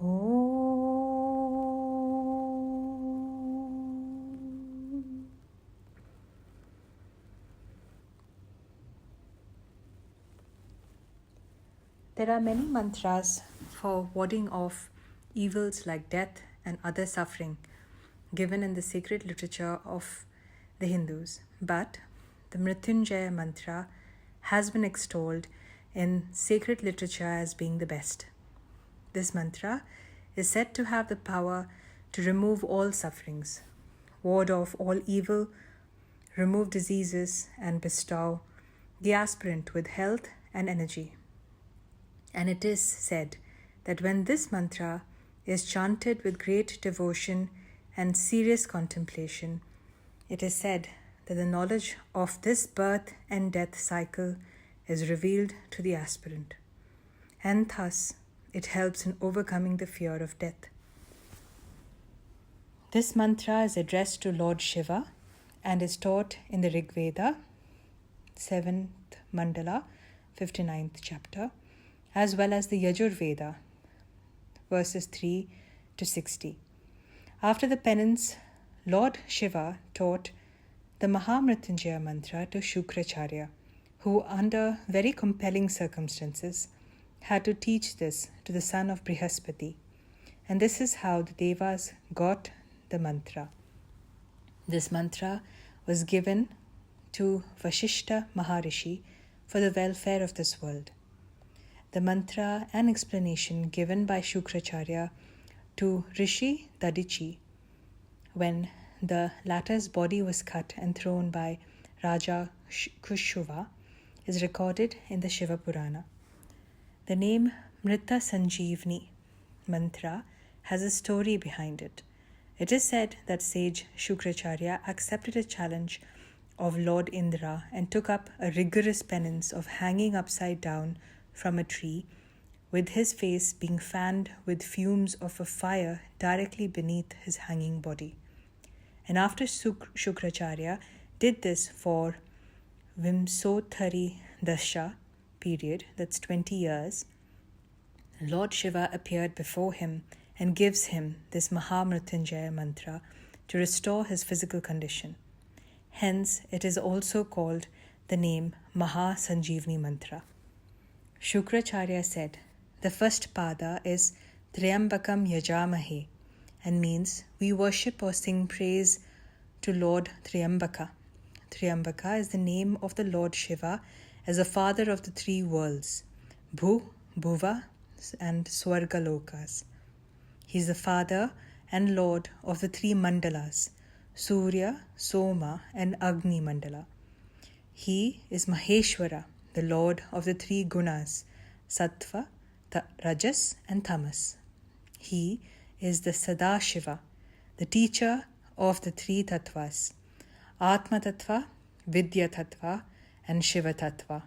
Om. There are many mantras for warding off evils like death and other suffering given in the sacred literature of the Hindus, but the Mrityunjaya mantra has been extolled in sacred literature as being the best. This mantra is said to have the power to remove all sufferings, ward off all evil, remove diseases, and bestow the aspirant with health and energy. And it is said that when this mantra is chanted with great devotion and serious contemplation, it is said that the knowledge of this birth and death cycle is revealed to the aspirant, and thus it helps in overcoming the fear of death. This mantra is addressed to Lord Shiva and is taught in the Rig Veda, 7th Mandala, 59th chapter, as well as the Yajur Veda, verses 3 to 60. After the penance, Lord Shiva taught the Mahamrityunjaya mantra to Shukracharya, who, under very compelling circumstances, had to teach this to the son of Brihaspati. And this is how the Devas got the mantra. This mantra was given to Vashishta Maharishi for the welfare of this world. The mantra and explanation given by Shukracharya to Rishi Dadichi when the latter's body was cut and thrown by Raja Kushuva is recorded in the Shiva Purana. The name Mrita Sanjeevani mantra has a story behind it. It is said that sage Shukracharya accepted a challenge of Lord Indra and took up a rigorous penance of hanging upside down from a tree, with his face being fanned with fumes of a fire directly beneath his hanging body. And after Shukracharya did this for Vimsothari Dasha period, that's 20 years, Lord Shiva appeared before him and gives him this Mahamrityunjaya mantra to restore his physical condition. Hence, it is also called the name Maha Sanjeevani mantra. Shukracharya said, the first pada is Triambakam Yajamahe and means we worship or sing praise to Lord Triambaka. Triambaka is the name of the Lord Shiva as the father of the three worlds, Bhu, Bhuva, and Swargalokas. He is the father and lord of the three mandalas, Surya, Soma, and Agni mandala. He is Maheshwara, the lord of the three gunas, Sattva, Rajas, and Tamas. He is the Sadashiva, the teacher of the three tattvas, Atma Tattva, Vidya Tattva, and Shiva Tattva.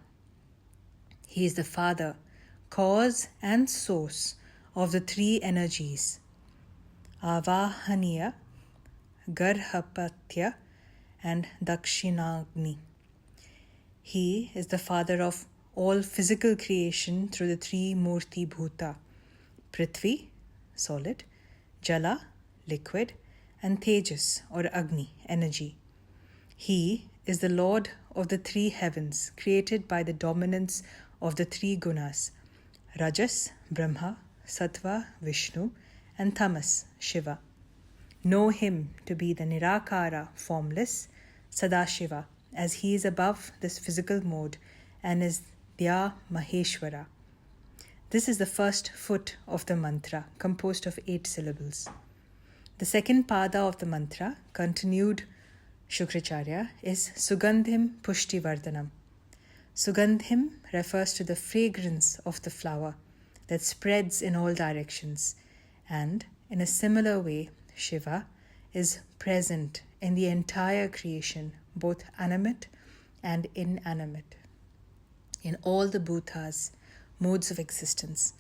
He is the father, cause, and source of the three energies, Avahaniya, Garhapatya, and Dakshinagni. He is the father of all physical creation through the three Murti Bhuta, Prithvi, solid, Jala, liquid, and Tejas, or Agni, energy. He is the lord of the three heavens created by the dominance of the three gunas, Rajas, Brahma, Sattva, Vishnu, and Tamas, Shiva. Know him to be the Nirakara, formless, Sadashiva, as he is above this physical mode and is Dya Maheshwara. This is the first foot of the mantra, composed of 8 syllables. The second pada of the mantra, continued Shukracharya, is Sugandhim Pushti Vardhanam. Sugandhim refers to the fragrance of the flower that spreads in all directions, and in a similar way, Shiva is present in the entire creation, both animate and inanimate, in all the bhutas, modes of existence,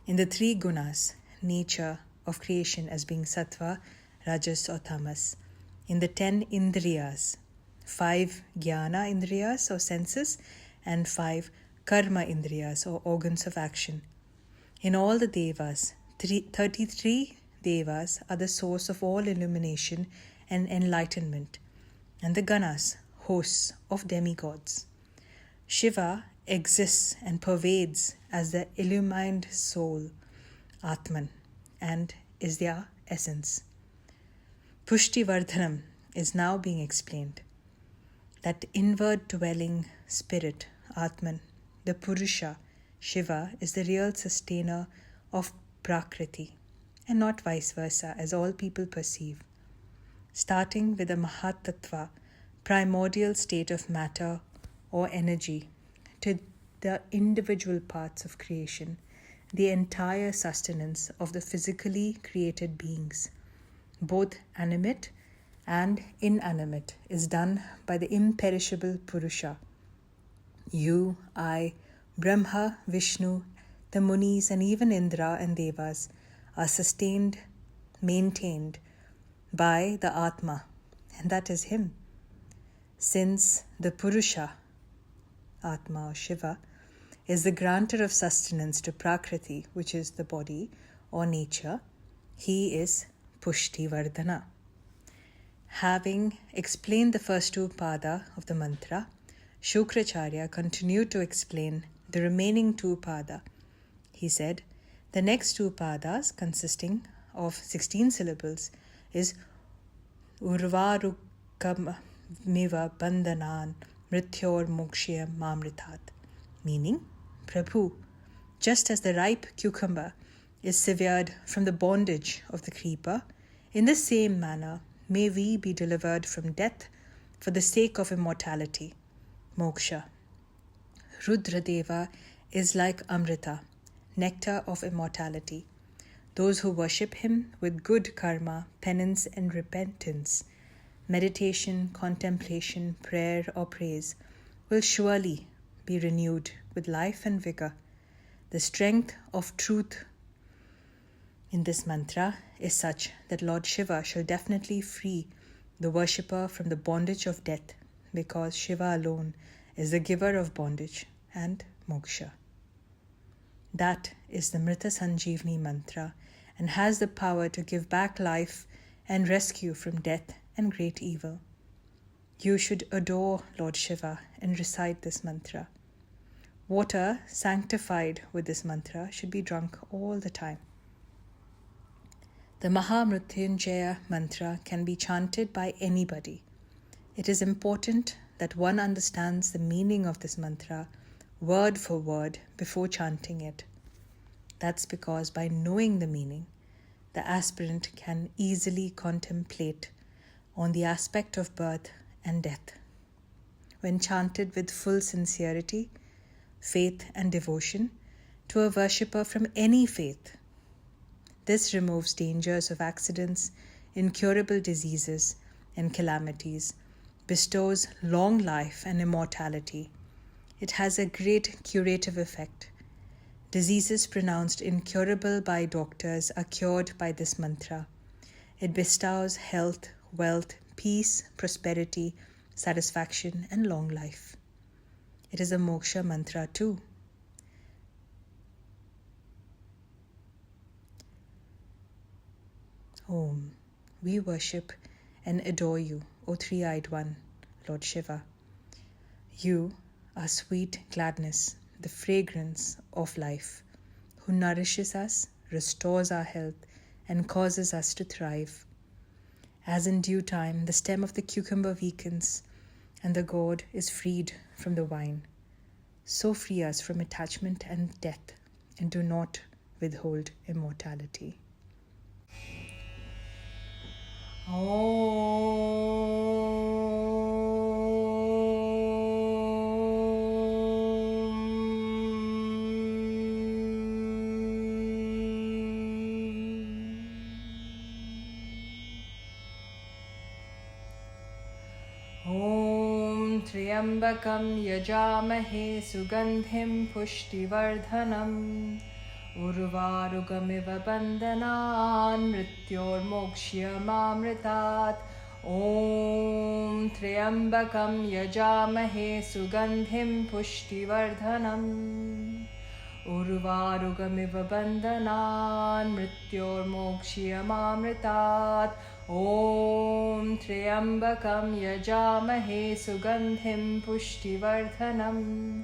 in the three gunas, nature of creation as being sattva, rajas, or tamas, in the 10 indriyas, 5 jnana indriyas or senses, and 5 karma indriyas or organs of action, in all the devas, 33 devas are the source of all illumination and enlightenment, and the Ganas, hosts of demigods. Shiva exists and pervades as the illumined soul, Atman, and is their essence. Pushti Vardhanam is now being explained. That inward dwelling spirit, Atman, the Purusha, Shiva, is the real sustainer of Prakriti, and not vice versa, as all people perceive. Starting with the Mahatattva, primordial state of matter or energy, to the individual parts of creation, the entire sustenance of the physically created beings, both animate and inanimate, is done by the imperishable Purusha. You, I, Brahma, Vishnu, the Munis, and even Indra and Devas are sustained, maintained by the Atma, and that is Him. Since the Purusha, Atma or Shiva, is the granter of sustenance to Prakriti, which is the body or nature, He is Pushti Vardhana. Having explained the first two pada of the mantra, Shukracharya continued to explain the remaining two pada. He said, the next two padas, consisting of 16 syllables, is Urvarukam miva bandhanan mrityor mokshyam mamritat, meaning, Prabhu, just as the ripe cucumber is severed from the bondage of the creeper, in the same manner may we be delivered from death for the sake of immortality, moksha. Rudradeva is like Amrita, nectar of immortality. Those who worship him with good karma, penance and repentance, meditation, contemplation, prayer or praise will surely be renewed with life and vigor. The strength of truth in this mantra is such that Lord Shiva shall definitely free the worshipper from the bondage of death, because Shiva alone is the giver of bondage and moksha. That is the Mrita Sanjeevani mantra, and has the power to give back life and rescue from death and great evil. You should adore Lord Shiva and recite this mantra. Water sanctified with this mantra should be drunk all the time. The Mahamrityunjaya mantra can be chanted by anybody. It is important that one understands the meaning of this mantra word for word before chanting it. That's because by knowing the meaning, the aspirant can easily contemplate on the aspect of birth and death. When chanted with full sincerity, faith and devotion to a worshipper from any faith, this removes dangers of accidents, incurable diseases and calamities, bestows long life and immortality. It has a great curative effect. Diseases pronounced incurable by doctors are cured by this mantra. It bestows health, wealth, peace, prosperity, satisfaction, and long life. It is a moksha mantra too. Om. We worship and adore you, O Three-Eyed One, Lord Shiva. You are sweet gladness, the fragrance of life, who nourishes us, restores our health, and causes us to thrive. As in due time the stem of the cucumber weakens and the gourd is freed from the vine, so free us from attachment and death, and do not withhold immortality. Om Triambakam Yajamahe Sugandhim Pushtivarthanam Urvarugamiva Bandhanan Mrityormokshyamamritat. Om Triambakam Yajamahe Sugandhim Pushtivardhanam उर्वारुकमिव बन्धनान् मृत्योर्मोक्ष्यमामृतात्। ॐ त्र्यम्बकं यजामहे सुगन्धिं पुष्टिवर्धनम्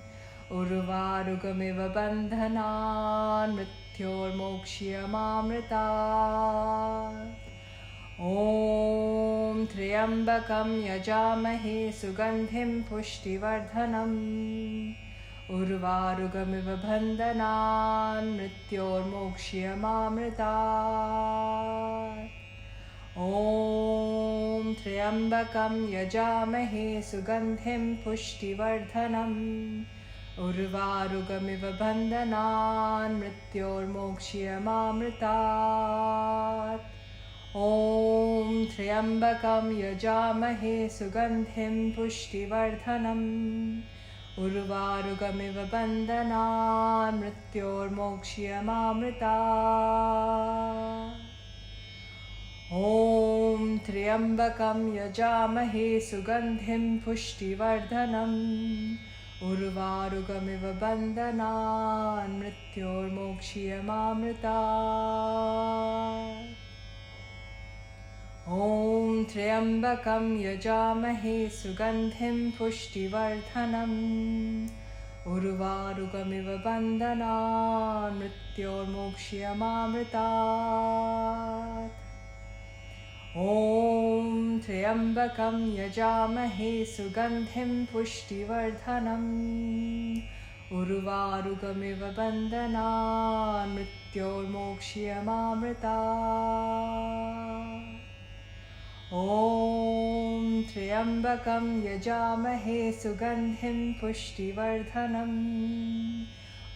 उर्वारुकमिव बन्धनान् मृत्योर्मोक्ष्यमामृतात्। ॐ त्र्यम्बकं यजामहे सुगन्धिं पुष्टिवर्धनम् उर्वारुकमिव बन्धनान् मृत्योर्मोक्ष्यमामृतात्। ॐ त्र्यम्बकं यजामहे सुगन्धिं पुष्टिवर्धनम् उर्वारुकमिव बन्धनान् मृत्योर्मोक्ष्यमामृतात्। ॐ त्र्यम्बकं यजामहे सुगन्धिं पुष्टिवर्धनम् उर्वारुकमिव बन्धनान् मृत्योर्मोक्ष्यमामृतात्। ॐ त्र्यम्बकं यजामहे सुगन्धिं पुष्टिवर्धनम् उर्वारुकमिव बन्धनान् मृत्योर्मोक्ष्यमामृतात्। ॐ त्र्यम्बकं यजामहे सुगन्धिं पुष्टिवर्धनम् उर्वारुकमिव बन्धनान् मृत्योर्मोक्ष्यमामृतात्। ॐ त्र्यम्बकं यजामहे सुगन्धिं पुष्टिवर्धनम् उर्वारुकमिव बन्धनान् मृत्योर्मोक्ष्यमामृतात्। ॐ त्र्यम्बकं यजामहे सुगन्धिं पुष्टिवर्धनम्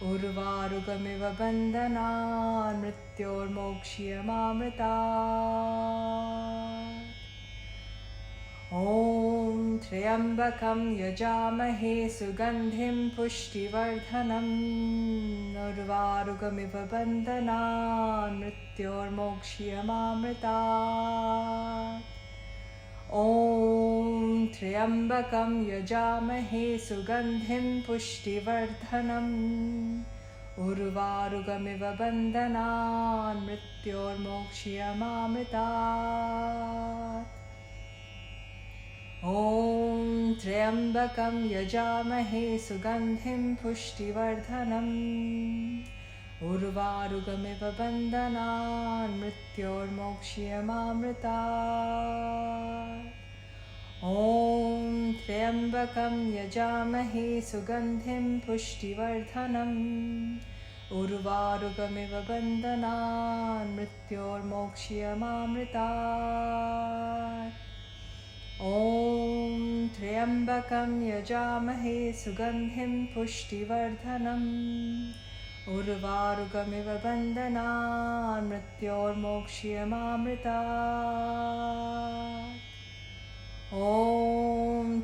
उर्वारुकमिव बन्धनान् मृत्योर्मोक्ष्यमामृतात्। ॐ त्र्यम्बकं यजामहे सुगन्धिं पुष्टिवर्धनम् उर्वारुकमिव बन्धनान् मृत्योर्मोक्ष्यमामृतात्। ॐ त्र्यम्बकं यजामहे सुगन्धिं पुष्टिवर्धनम् उर्वारुकमिव बन्धनान् मृत्योर्मोक्ष्यमामृतात्। ॐ त्र्यम्बकं यजामहे सुगन्धिं पुष्टिवर्धनम् उर्वारुकमिव बन्धनान् मृत्योर्मोक्ष्यमामृतात्। ॐ त्र्यम्बकं यजामहे सुगन्धिं पुष्टिवर्धनम् उर्वारुकमिव बन्धनान् मृत्योर्मोक्ष्यमामृतात्। ॐ त्र्यम्बकं यजामहे सुगन्धिं पुष्टिवर्धनम् उर्वारुकमिव बन्धनान् मृत्योर्मोक्ष्यमामृतात्। ॐ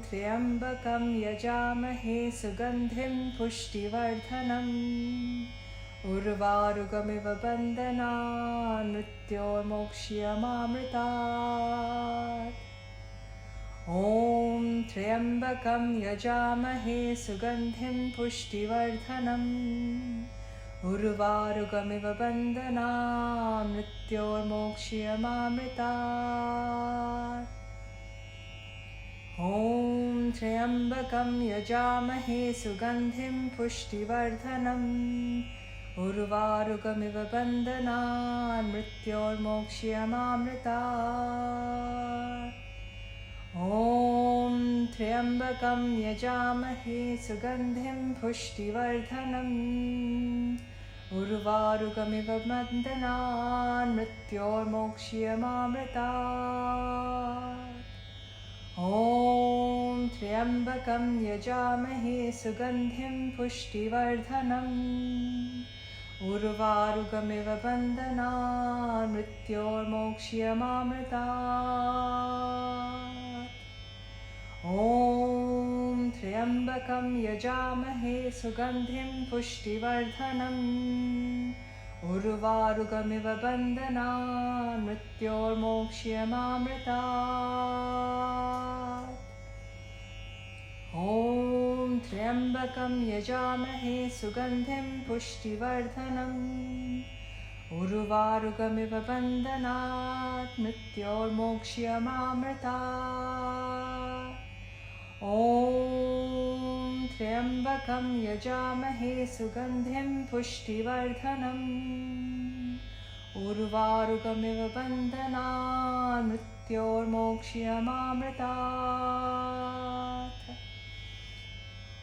त्र्यम्बकं यजामहे सुगन्धिं पुष्टिवर्धनम् उर्वारुकमिव बन्धनान् मृत्योर्मोक्ष्यमामृतात्। ॐ त्र्यम्बकं यजामहे सुगन्धिं पुष्टिवर्धनम् उर्वारुकमिव बन्धनान् मृत्योर्मोक्ष्यमामृतात्। ॐ त्र्यम्बकं यजामहे सुगन्धिं पुष्टिवर्धनम् उर्वारुकमिव बन्धनान् मृत्योर्मोक्ष्यमामृतात्। ॐ त्र्यम्बकं यजामहे सुगन्धिं पुष्टिवर्धनम् उर्वारुकमिव बन्धनान् मृत्योर्मोक्ष्यमामृतात्। ॐ त्र्यम्बकं यजामहे सुगन्धिं पुष्टिवर्धनम् उर्वारुकमिव बन्धनान् मृत्योर्मोक्ष्यमामृतात्। ॐ त्र्यम्बकं यजामहे सुगन्धिं पुष्टिवर्धनम् उर्वारुकमिव बन्धनान् मृत्योर्मोक्ष्यमामृतात्। ॐ त्र्यम्बकं यजामहे सुगन्धिं पुष्टिवर्धनम् उर्वारुकमिव बन्धनात् मृत्योर्मोक्ष्यमामृतात्। ॐ त्र्यम्बकं यजामहे सुगन्धिं पुष्टिवर्धनम् उर्वारुकमिव बन्धनात् मृत्योर्मोक्ष्यमामृतात्।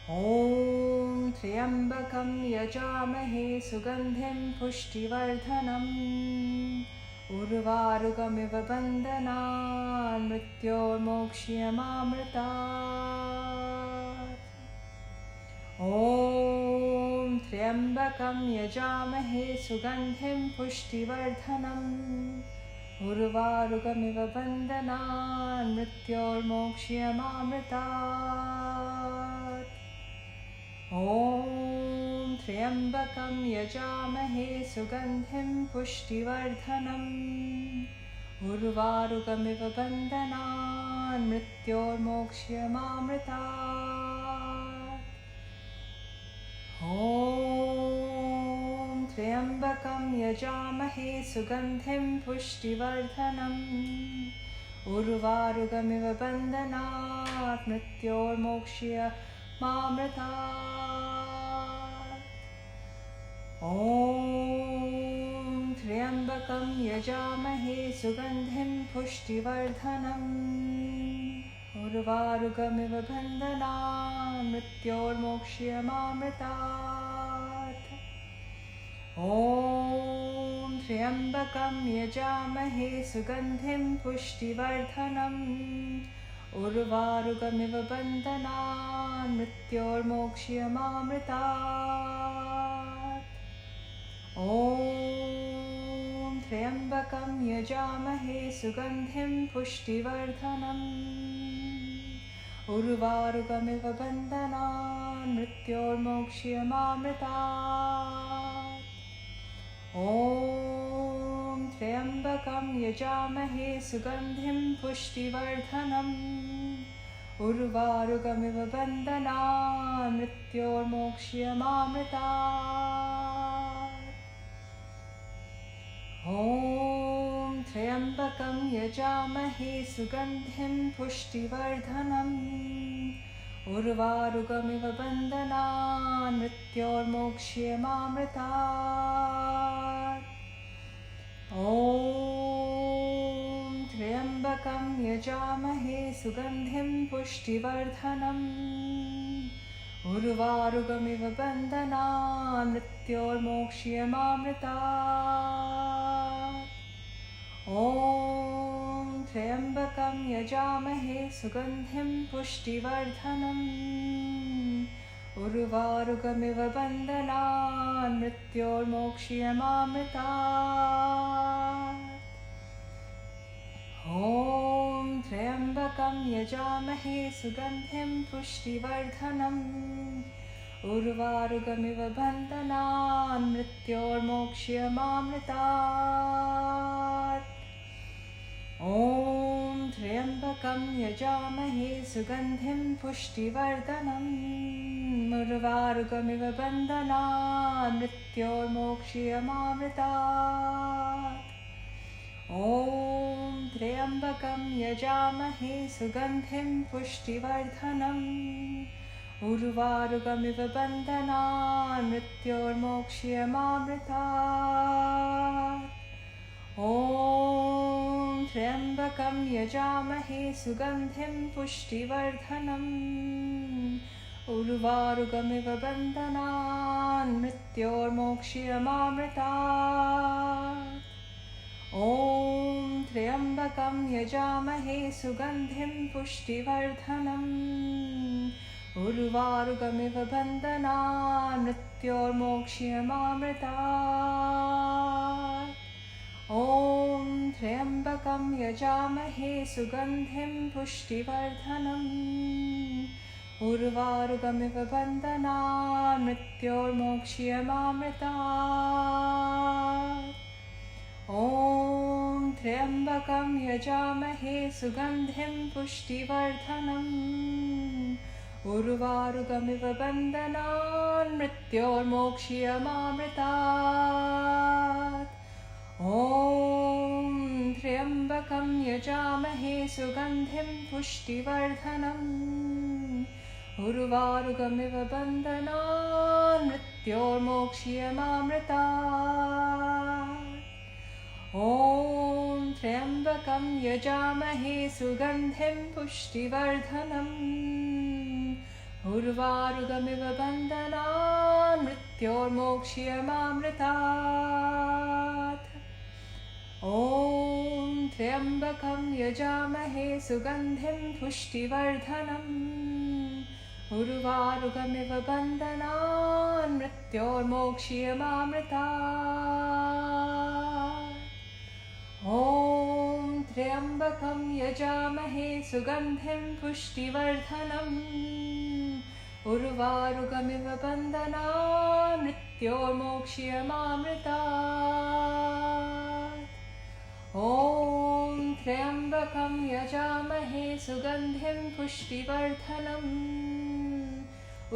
ॐ त्र्यम्बकं यजामहे सुगन्धिं पुष्टिवर्धनम् उर्वारुकमिव बन्धनात् मृत्योर्मोक्ष्यमामृतात्। ॐ त्र्यम्बकं यजामहे सुगन्धिं पुष्टिवर्धनम् उर्वारुकमिव बन्धनात् मृत्योर्मोक्ष्यमामृतात्। ॐ त्र्यम्बकं यजामहे सुगन्धिं पुष्टिवर्धनम् उर्वारुकमिव बन्धनात् मृत्योर्मोक्ष्यमामृतात्। ॐ त्र्यम्बकं यजामहे सुगन्धिं पुष्टिवर्धनम् उर्वारुकमिव बन्धनात् मृत्योर्मोक्ष्यमामृतात्। ॐ त्र्यम्बकं यजामहे सुगन्धिं पुष्टिवर्धनम् उर्वारुकमिव बन्धनात् मृत्योर्मोक्ष्यमामृतात्। ॐ त्र्यम्बकं यजामहे सुगन्धिं पुष्टिवर्धनम् उर्वारुकमिव बन्धनात् मृत्योर्मोक्ष्यमामृतात्। ॐ त्र्यम्बकं यजामहे सुगन्धिं पुष्टिवर्धनम् उर्वारुकमिव बन्धनात् मृत्योर्मोक्ष्यमामृतात्। ॐ त्र्यम्बकं यजामहे सुगन्धिं पुष्टिवर्धनम् उर्वारुकमिव बन्धनात् मृत्योर्मोक्ष्यमामृतात्। ॐ त्र्यम्बकं यजामहे सुगन्धिं पुष्टिवर्धनम् उर्वारुकमिव बन्धनात् मृत्योर्मोक्ष्यमामृतात्। ॐ त्र्यम्बकं यजामहे सुगन्धिं पुष्टिवर्धनम् उर्वारुकमिव बन्धनात् मृत्योर्मोक्ष्यमामृतात्। ॐ त्र्यम्बकं यजामहे सुगन्धिं पुष्टिवर्धनम् उर्वारुकमिव बन्धनात् मृत्योर्मोक्ष्यमामृतात्। ॐ त्र्यम्बकं यजामहे सुगन्धिं पुष्टिवर्धनम् उर्वारुकमिव बन्धनात् मृत्योर्मोक्ष्यमामृतात्। ॐ त्र्यम्बकं यजामहे सुगन्धिं पुष्टिवर्धनम् उर्वारुकमिव बन्धनात् मृत्योर्मोक्ष्यमामृतात्। ॐ त्र्यम्बकं यजामहे सुगन्धिं पुष्टिवर्धनम् उर्वारुकमिव बन्धनात् मृत्योर्मोक्ष्यमामृतात्। ॐ त्र्यम्बकं यजामहे सुगन्धिं पुष्टिवर्धनम् उर्वारुकमिव बन्धनात् मृत्योर्मोक्ष्यमामृतात्। ॐ त्र्यम्बकं यजामहे सुगन्धिं पुष्टिवर्धनम् उर्वारुकमिव बन्धनात् मृत्योर्मोक्ष्यमामृतात्। ॐ त्र्यम्बकं यजामहे सुगन्धिं पुष्टिवर्धनम् उर्वारुकमिव बन्धनात् मृत्योर्मोक्ष्यमामृतात्। ॐ त्र्यम्बकं यजामहे सुगन्धिं पुष्टिवर्धनम् उर्वारुकमिव बन्धनान् मृत्योर्मोक्ष्यमामृतात्। ॐ त्र्यम्बकं यजामहे सुगन्धिं पुष्टिवर्धनम् उर्वारुकमिव बन्धनान् मृत्योर्मोक्ष्यमामृतात्। ॐ त्र्यम्बकं यजामहे सुगन्धिं पुष्टिवर्धनम् उर्वारुकमिव बन्धनान् मृत्योर्मोक्ष्यमामृतात्। ॐ त्र्यम्बकं यजामहे सुगन्धिं पुष्टिवर्धनम् उर्वारुकमिव बन्धनान् मृत्योर्मोक्ष्यमामृतात्। ॐ त्र्यम्बकं यजामहे सुगन्धिं पुष्टिवर्धनम् उर्वारुकमिव बन्धनान् मृत्योर्मोक्ष्यमामृतात्। ॐ त्र्यम्बकं यजामहे सुगन्धिं पुष्टिवर्धनम्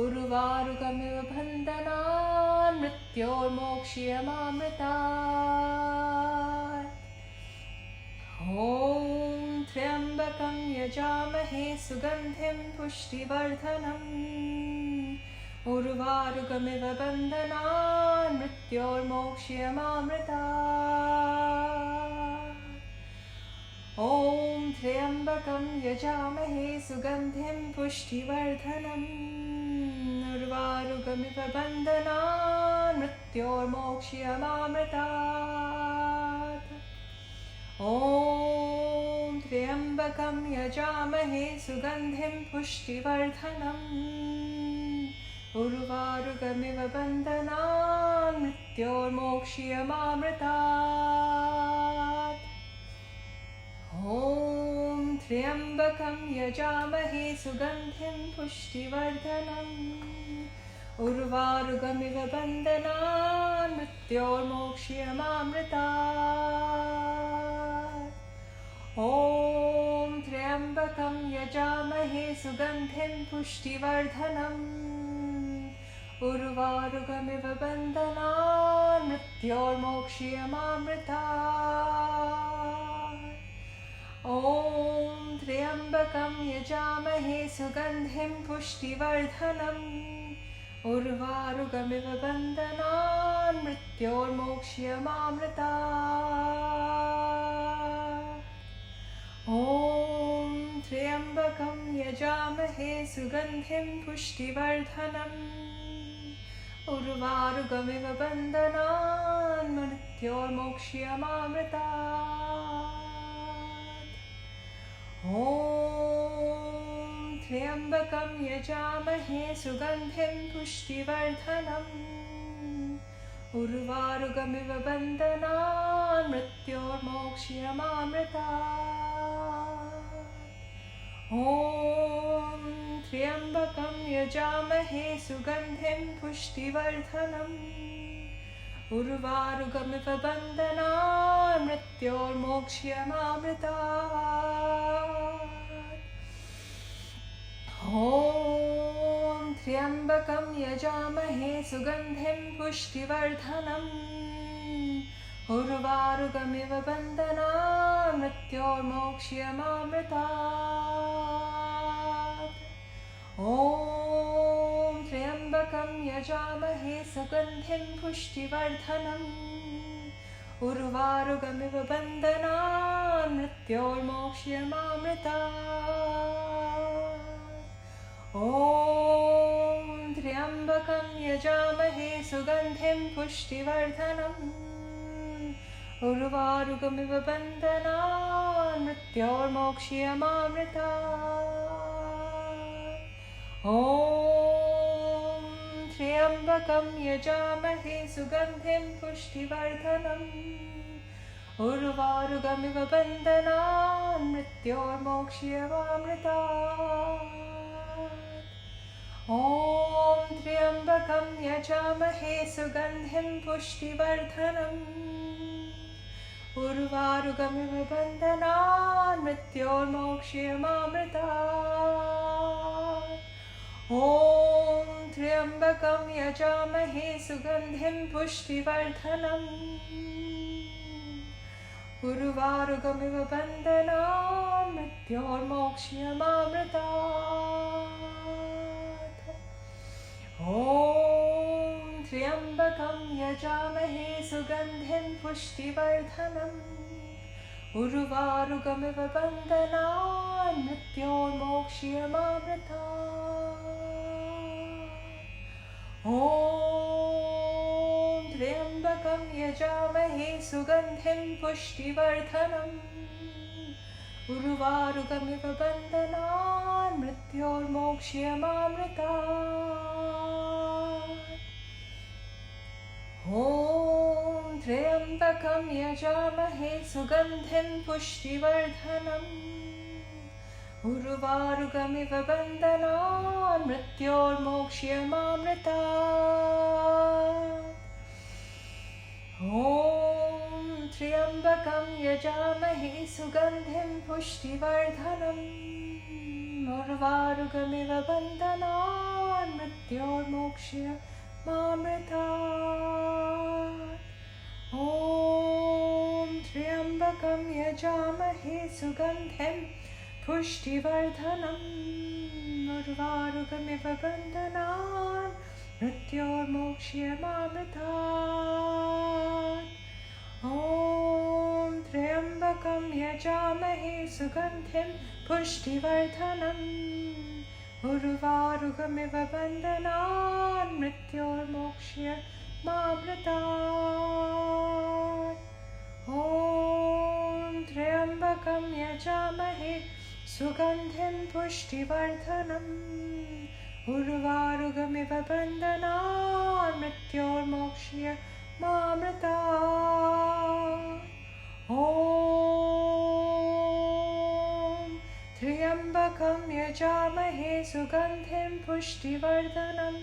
उर्वारुकमिव बन्धनान् मृत्योर्मोक्ष्यमामृतात्। ॐ त्र्यम्बकं यजामहे सुगन्धिं पुष्टिवर्धनम् उर्वारुकमिव बन्धनान् मृत्योर्मोक्ष्यमामृतात्। ॐ त्र्यम्बकं यजामहे सुगन्धिं पुष्टिवर्धनम् उर्वारुकमिव बन्धनान् मृत्योर्मोक्ष्यमामृतात्। ॐ त्र्यम्बकं यजामहे सुगन्धिं पुष्टिवर्धनम् उर्वारुकमिव बन्धनान् मृत्योर्मोक्ष्यमामृतात्। ॐ त्र्यम्बकं यजामहे सुगन्धिं पुष्टिवर्धनम् उर्वारुकमिव बन्धनान् मृत्योर्मोक्ष्यमामृतात्। ॐ त्र्यम्बकं यजामहे सुगन्धिं पुष्टिवर्धनम् उर्वारुकमिव बन्धनान् मृत्योर्मोक्ष्यमामृतात्। ॐ त्र्यम्बकं यजामहे सुगन्धिं पुष्टिवर्धनम् उर्वारुकमिव बन्धनान् मृत्योर्मोक्ष्यमामृतात्। ॐ त्र्यम्बकं यजामहे सुगन्धिं पुष्टिवर्धनम् उर्वारुकमिव बन्धनान् मृत्योर्मोक्ष्यमामृतात्। ॐ त्र्यम्बकं यजामहे सुगन्धिं पुष्टिवर्धनम् उर्वारुकमिव बन्धनान् मृत्योर्मोक्ष्यमामृतात्। ॐ त्र्यम्बकं यजामहे सुगन्धिं पुष्टिवर्धनम् उर्वारुकमिव बन्धनान् मृत्योर्मोक्ष्यमामृतात्। ॐ त्र्यम्बकं यजामहे सुगन्धिं पुष्टिवर्धनम् उर्वारुकमिव बन्धनान् मृत्योर्मोक्ष्यमामृतात्। ॐ त्र्यम्बकं यजामहे सुगन्धिं पुष्टिवर्धनम् उर्वारुकमिव बन्धनान् मृत्योर्मोक्ष्यमामृतात्। ॐ त्र्यम्बकं यजामहे सुगन्धिं पुष्टिवर्धनम् उर्वारुकमिव बन्धनान् मृत्योर्मोक्ष्यमामृतात्। ॐ त्र्यम्बकं यजामहे सुगन्धिं पुष्टिवर्धनम् उर्वारुकमिव बन्धनान् मृत्योर्मोक्ष्यमामृतात्। ॐ त्र्यम्बकं यजामहे सुगन्धिं पुष्टिवर्धनम् उर्वारुकमिव बन्धनान् मृत्योर्मोक्ष्यमामृतात्। ॐ त्र्यम्बकं यजामहे सुगन्धिं पुष्टिवर्धनम् उर्वारुकमिव बन्धनान् मृत्योर्मोक्ष्यमामृतात्। ॐ त्र्यम्बकं यजामहे सुगन्धिं पुष्टिवर्धनम् उर्वारुकमिव बन्धनान् मृत्योर्मोक्ष्यमामृतात्। ॐ त्र्यम्बकं यजामहे सुगन्धिं पुष्टिवर्धनम् उर्वारुकमिव बन्धनान् मृत्योर्मोक्ष्यमामृतात्। ॐ त्र्यम्बकं यजामहे सुगन्धिं पुष्टिवर्धनम् उर्वारुकमिव बन्धनान् मृत्योर्मोक्ष्यमामृतात्। ॐ त्र्यम्बकं यजामहे सुगन्धिं पुष्टिवर्धनम् उर्वारुकमिव बन्धनान् मृत्योर्मोक्ष्यमामृतात्। ॐ त्र्यम्बकं यजामहे सुगन्धिं पुष्टिवर्धनम् उर्वारुकमिव बन्धनान् मृत्योर्मोक्ष्यमामृतात्। ॐ त्र्यम्बकं यजामहे सुगन्धिं पुष्टिवर्धनम् उर्वारुकमिव बन्धनान् मृत्योर्मोक्ष्यमामृतात्। ॐ त्र्यम्बकं यजामहे सुगन्धिं पुष्टिवर्धनम् उर्वारुकमिव बन्धनान् मृत्योर्मोक्ष्यमामृतात्। ॐ त्र्यम्बकं यजामहे सुगन्धिं पुष्टिवर्धनम्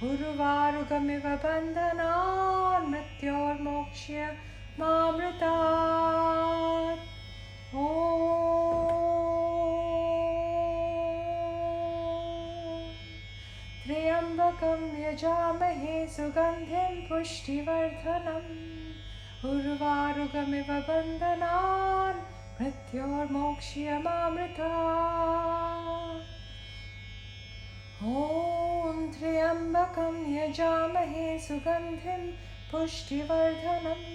उर्वारुकमिव बन्धनान् मृत्योर्मोक्ष्यमामृतात्। ॐ त्र्यम्बकं यजामहे सुगन्धिं पुष्टिवर्धनम् उर्वारुकमिव बन्धनान् मृत्योर्मोक्ष्यमामृतात्। ॐ त्र्यम्बकं यजामहे सुगन्धिं पुष्टिवर्धनम्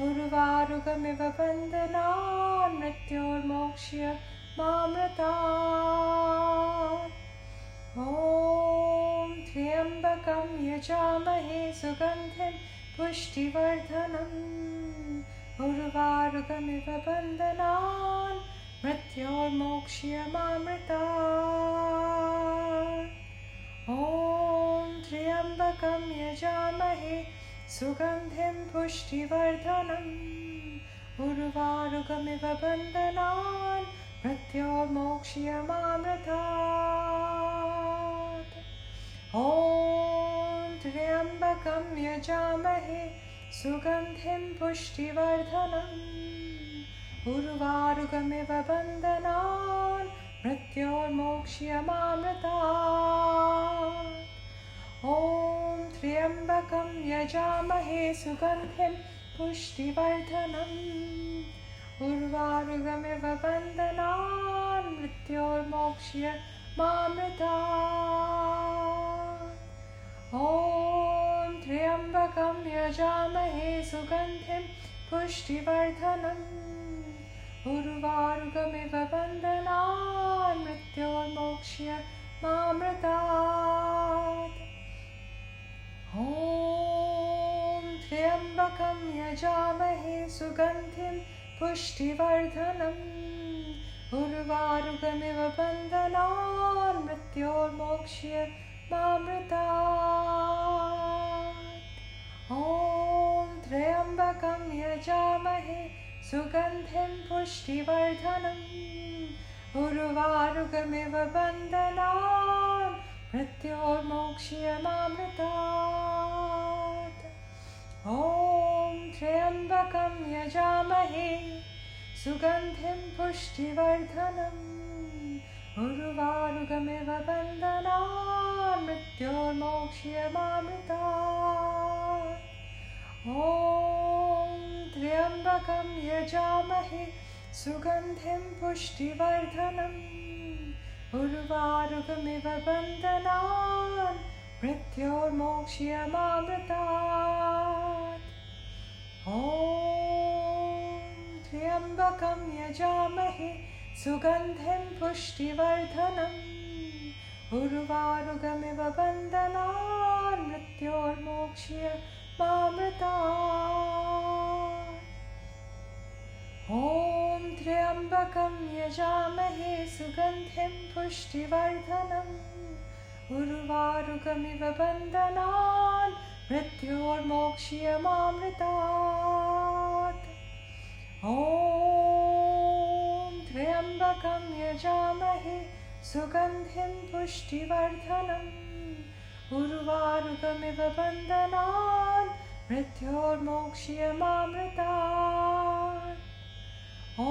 उर्वारुकमिव बन्धनान् मृत्योर्मोक्ष्यमामृतात्। ॐ त्र्यम्बकं यजामहे सुगन्धिं पुष्टिवर्धनम् उर्वारुकमिव बन्धनान् मृत्योर्मोक्ष्यमामृतात्। ॐ त्र्यम्बकं यजामहे सुगन्धिं पुष्टिवर्धनम् उर्वारुकमिव बन्धनान् मृत्योर्मोक्ष्यमामृतात्। ॐ त्र्यम्बकं यजामहे सुगन्धिं पुष्टिवर्धनम् उर्वारुकमिव बन्धनान् मृत्योर्मोक्ष्यमामृतात्। ॐ त्र्यम्बकं यजामहे सुगन्धिं पुष्टिवर्धनम् उर्वारुकमिव बन्धनान् मृत्योर्मोक्ष्यमामृतात्। ॐ त्र्यम्बकं यजामहे सुगन्धिं पुष्टिवर्धनम् उर्वारुकमिव बन्धनान् मृत्योर्मोक्ष्यमामृतात्। ॐ त्र्यम्बकं यजामहे सुगन्धिं पुष्टिवर्धनम् उर्वारुकमिव बन्धनान् मृत्योर्मोक्ष्यमामृतात्। ॐ त्र्यम्बकं यजामहे सुगन्धिं पुष्टिवर्धनम् उर्वारुकमिव बन्धनान् मृत्योर्मोक्ष्यमामृतात्। ॐ त्र्यम्बकं यजामहे सुगन्धिं पुष्टिवर्धनम् उर्वारुकमिव बन्धनान् मृत्योर्मोक्ष्यमामृतात्। ॐ त्र्यम्बकं यजामहे सुगन्धिं पुष्टिवर्धनम् उर्वारुकमिव बन्धनान् मृत्योर्मोक्ष्यमामृतात्। ॐ त्र्यम्बकं यजामहे सुगन्धिं पुष्टिवर्धनम् उर्वारुकमिव बन्धनान् मृत्योर्मोक्ष्यमामृतात्। ॐ त्र्यम्बकं यजामहे सुगन्धिं पुष्टिवर्धनम् उर्वारुकमिव बन्धनान् मृत्योर्मोक्ष्यमामृतात्। ॐ त्र्यम्बकं यजामहे सुगन्धिं पुष्टिवर्धनम् उर्वारुकमिव बन्धनान् मृत्योर्मोक्ष्यमामृतात्। ॐ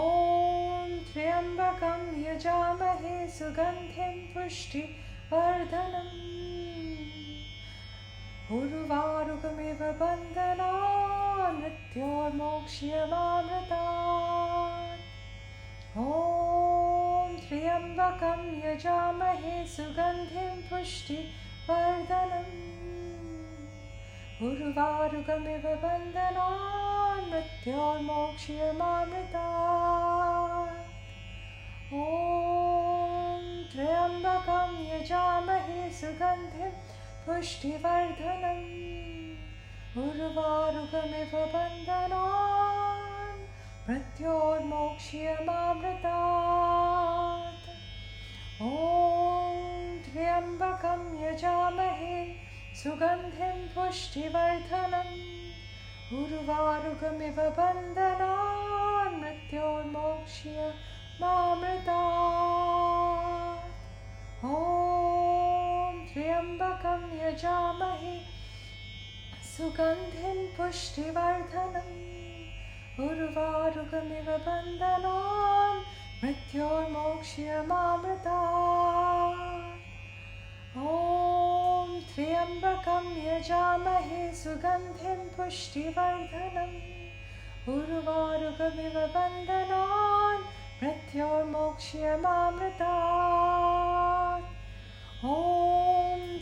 त्र्यम्बकं यजामहे सुगन्धिं पुष्टिवर्धनम् उर्वारुकमिव बन्धनान् मृत्योर्मोक्ष्यमामृतात्। ॐ त्र्यम्बकं यजामहे सुगन्धिं पुष्टिवर्धनम् उर्वारुकमिव बन्धनान् मृत्योर्मोक्ष्यमामृतात्। ॐ त्र्यम्बकं यजामहे सुगन्धिं पुष्टिवर्धनम् उर्वारुकमिव बन्धनान् मृत्योर्मोक्ष्यमामृतात्। ॐ त्र्यम्बकं यजामहे सुगन्धिं पुष्टिवर्धनम् उर्वारुकमिव बन्धनान् मृत्योर्मोक्ष्यमामृतात्। ॐ त्र्यम्बकं यजामहे सुगन्धिं पुष्टिवर्धनम् उर्वारुकमिव बन्धनान् मृत्योर्मोक्ष्यमामृतात्। ॐ त्र्यम्बकं यजामहे सुगन्धिं पुष्टिवर्धनम् उर्वारुकमिव बन्धनान् मृत्योर्मोक्ष्यमामृतात्। ॐ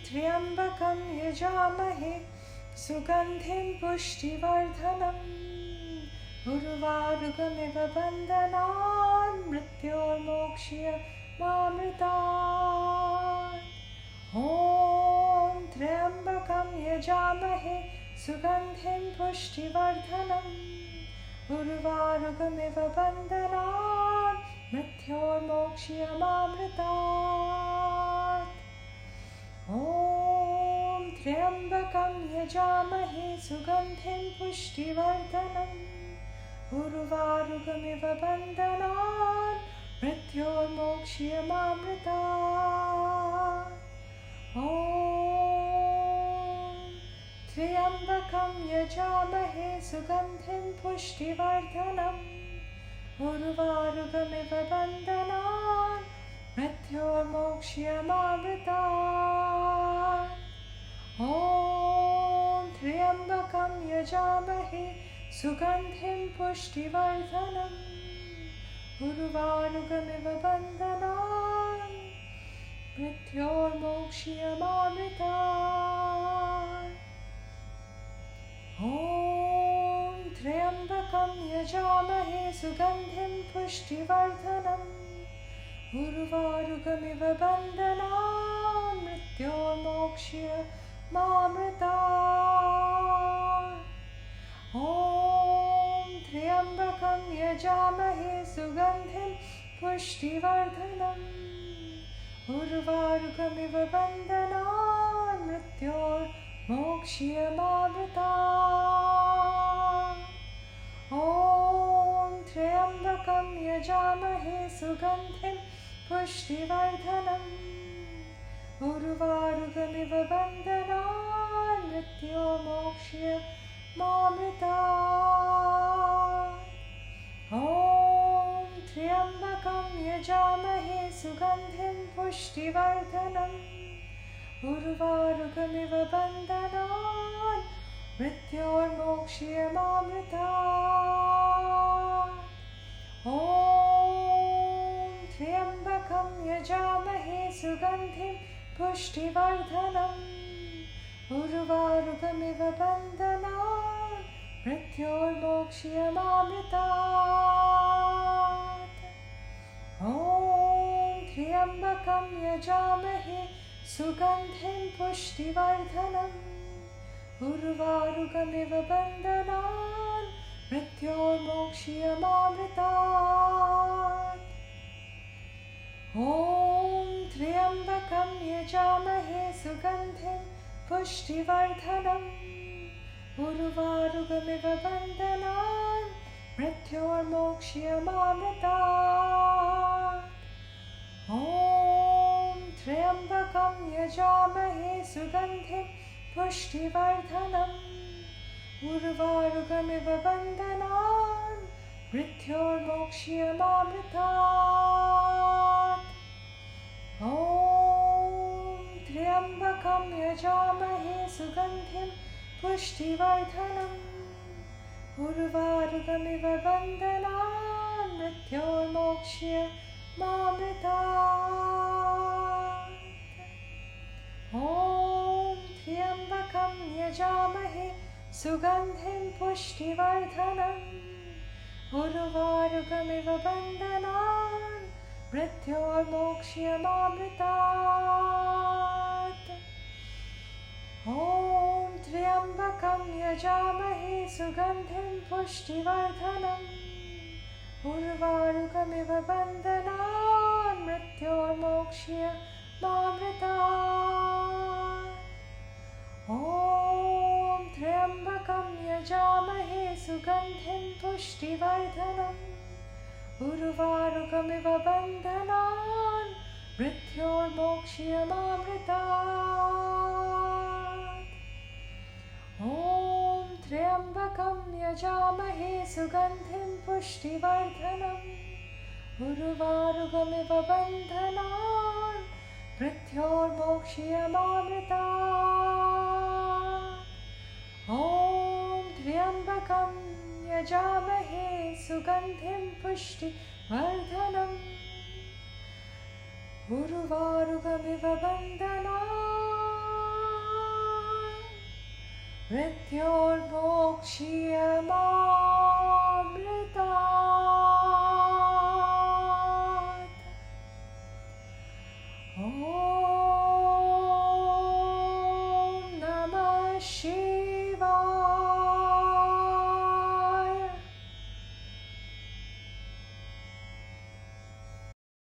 त्र्यम्बकं यजामहे सुगन्धिं पुष्टिवर्धनम् उर्वारुकमिव बन्धनान् मृत्योर्मोक्ष्यमामृतात्। ॐ त्र्यम्बकं यजामहे सुगन्धिं पुष्टिवर्धनम् उर्वारुकमिव बन्धनान् मृत्योर्मोक्ष्यमामृतात्। ॐ त्र्यम्बकं यजामहे सुगन्धिं पुष्टिवर्धनम् उर्वारुकमिव बन्धनान् मृत्योर्मोक्ष्यमामृतात्। ॐ त्र्यम्बकं यजामहे सुगन्धिं पुष्टिवर्धनम् उर्वारुकमिव बन्धनान् मृत्योर्मोक्ष्यमामृतात्। ॐ त्र्यम्बकं यजामहे सुगन्धिं पुष्टिवर्धनम् उर्वारुकमिव बन्धनान् मृत्योर्मोक्ष्यमामृतात्। ॐ त्र्यम्बकं यजामहे सुगन्धिं पुष्टिवर्धनम् उर्वारुकमिव बन्धनान् मृत्योर्मोक्ष्यमामृतात्। ॐ त्र्यम्बकं यजामहे सुगन्धिं पुष्टिवर्धनम् उर्वारुकमिव बन्धनान् मृत्योर्मोक्ष्यमामृतात्। ॐ त्र्यम्बकं यजामहे सुगन्धिं पुष्टिवर्धनम् उर्वारुकमिव बन्धनान् मृत्योर्मोक्ष्यमामृतात्। ॐ त्र्यम्बकं यजामहे सुगन्धिं पुष्टिवर्धनम् उर्वारुकमिव बन्धनान् मृत्योर्मोक्ष्यमामृतात्। ॐ त्र्यम्बकं यजामहे सुगन्धिं पुष्टिवर्धनम् उर्वारुकमिव बन्धनान् मृत्योर्मोक्ष्यमामृतात्। ॐ त्र्यम्बकं यजामहे सुगन्धिं पुष्टिवर्धनम् उर्वारुकमिव बन्धनान् मृत्योर्मोक्ष्यमामृतात्। ॐ त्र्यम्बकं यजामहे सुगन्धिं पुष्टिवर्धनम् उर्वारुकमिव बन्धनान् मृत्योर्मोक्ष्यमामृतात्। ॐ त्र्यम्बकं यजामहे सुगन्धिं पुष्टिवर्धनम् उर्वारुकमिव बन्धनान् मृत्योर्मोक्ष्यमामृतात्। ॐ त्र्यम्बकं यजामहे सुगन्धिं पुष्टिवर्धनम् उर्वारुकमिव बन्धनान् मृत्योर्मोक्ष्यमामृतात्। ॐ त्र्यम्बकं यजामहे सुगन्धिं पुष्टिवर्धनम् उर्वारुकमिव बन्धनान् मृत्योर्मोक्ष्यमामृतात्। ॐ त्र्यम्बकं यजामहे सुगन्धिं पुष्टिवर्धनम् उर्वारुकमिव बन्धनान् मृत्योर्मोक्ष्यमामृतात्। ॐ त्र्यम्बकं यजामहे सुगन्धिं पुष्टिवर्धनम् उर्वारुकमिव बन्धनान् मृत्योर्मोक्ष्यमामृतात्। ॐ त्र्यम्बकं यजामहे सुगन्धिं पुष्टिवर्धनम् उर्वारुकमिव बन्धनान् मृत्योर्मोक्ष्यमामृतात्। ॐ त्र्यम्बकं यजामहे सुगन्धिं पुष्टिवर्धनम् उर्वारुकमिव बन्धनान् मृत्योर्मोक्ष्यमामृतात्।